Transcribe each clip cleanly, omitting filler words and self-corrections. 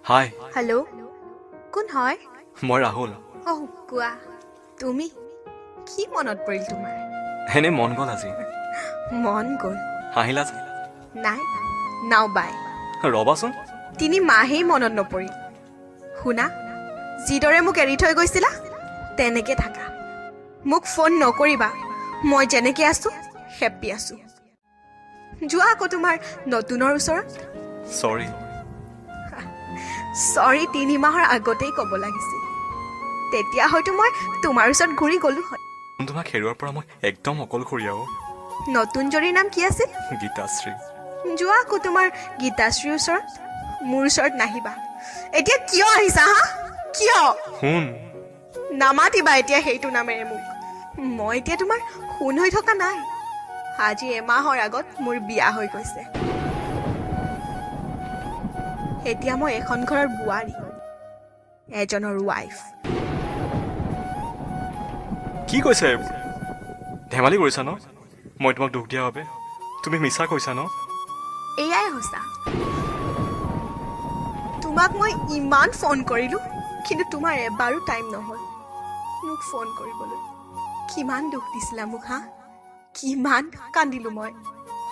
hi hello' কোন হয় মই ৰাহুল কোৱা তুমি কি মনত পৰিল তোমাৰ এনে মন গ'ল আজি মন গ'ল হাঁহিলা যে নাই নাও বাই ৰবাচোন 3 মাহেই মনত নপৰিল শুনা যিদৰে মোক এৰি থৈ গৈছিলা তেনেকে থাকা মোক ফোন নকৰিবা মই যেনেকে আছো হেপ্পী আছো যোৱা আকৌ তোমাৰ নতুনৰ ওচৰত চৰি চৰি 3 মাহৰ আগতেই ক'ব লাগিছিল তেতিয়া হয়তো মই তোমাৰ ওচৰত ঘূৰি গ'লো হয় তোমাক হেৰুৱাৰ পৰা মই একদম অকলশৰীয়া নতুন জৰীৰ নাম কি আছিল গীতাশ্ৰী যোৱা আকৌ তোমাৰ গীতাশ্ৰীৰ ওচৰত মোৰ ওচৰত নাহিবা এতিয়া কিয় আহিছা হা কিয় শুন নামাতিবা এতিয়া সেইটো নামেৰে মোক মই এতিয়া তোমাৰ শুন হৈ থকা নাই আজি এমাহৰ আগত মোৰ বিয়া হৈ গৈছে এতিয়া মই এখন ঘৰৰ বোৱাৰী এজনৰ ৱাইফ কি কৈছা এইবোৰ ধেমালি কৰিছা ন মই তোমাক দুখ দিয়া বাবে তুমি মিছা কৈছা ন এয়াই সঁচা তোমাক মই ইমান ফোন কৰিলো কিন্তু তোমাৰ এবাৰো টাইম নহ'ল মোক ফোন কৰিবলৈ কিমান দুখ দিছিলা মোক হা কিমান কান্দিলো মই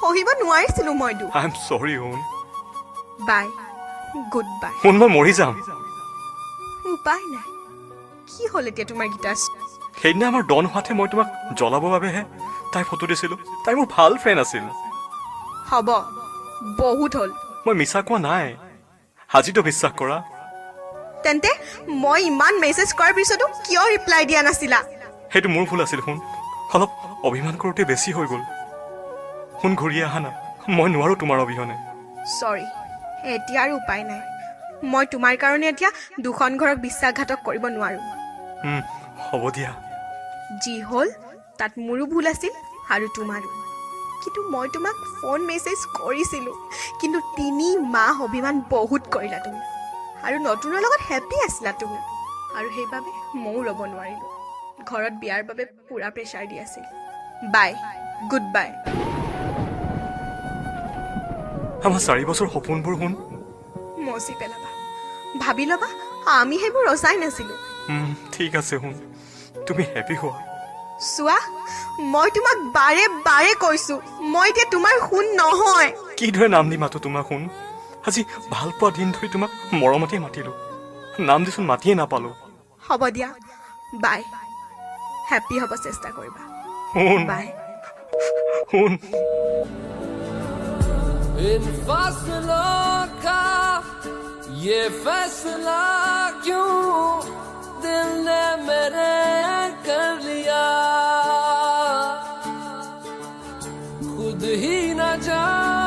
সহিব নোৱাৰিছিলো মই দুখ আই এম চৰি শুন বাই গুড বাই শুন মই মৰি যাম উপায় নাই কি হ'ল এতিয়া তোমাৰ গীতাশ্ৰী সেইদিনা আমাৰ ডন হোৱাতে মই তোমাক জ্বলাবৰ বাবেহে তাইৰ ফটো দিছিলোঁ তাই মোৰ ভাল ফ্ৰেণ্ড আছিল হ'ব বহুত হ'ল মই মিছা কোৱা নাই আজিতো বিশ্বাস কৰা তেন্তে মই ইমান মেছেজ কৰাৰ পিছতো কিয় ৰিপ্লাই দিয়া নাছিলা সেইটো মোৰ ভুল আছিল শুন অলপ অভিমান কৰোঁতে বেছি হৈ গ'ল শুন ঘূৰি আহা না মই নোৱাৰোঁ তোমাৰ অবিহনে চৰি এতিয়া আৰু উপায় নাই মই তোমাৰ কাৰণে এতিয়া দুখন ঘৰক বিশ্বাসঘাতক কৰিব নোৱাৰো হ'ব দিয়া যি হ'ল তাত মোৰো ভুল আছিল আৰু তোমাৰো কিন্তু মই তোমাক ফোন মেছেজ কৰিছিলোঁ কিন্তু 3 মাহ অভিমান বহুত কৰিলা তুমি আৰু নতুনৰ লগত হেপ্পী আছিলা তুমি আৰু সেইবাবে ময়ো ৰ'ব নোৱাৰিলোঁ ঘৰত বিয়াৰ বাবে পুৰা প্ৰেছাৰ দি আছিল বাই গুড বাই আমাৰ 4 বছৰ সপোনবোৰ শুন মচি পেলাবা ভাবি ল'বা আমি সেইবোৰ ৰচাই নাছিলোঁ ঠিক আছে শুন তুমি হেপ্পী হোৱা চোৱা মই তোমাক বাৰে বাৰে কৈছো মই এতিয়া তোমাৰ শুন নহয় কিদৰে নাম দি মাতো তোমাক শুন আজি ভাল পোৱা দিন ধৰি তোমাক মৰমতে মাতিলোঁ নাম দিচোন মাতিয়ে নাপালোঁ হ'ব দিয়া বাই হেপ্পী হ'ব চেষ্টা কৰিবা শুন বাই শুন इन फासलों का ये फैसला क्यों दिल ने मेरे कर लिया खुद ही न जान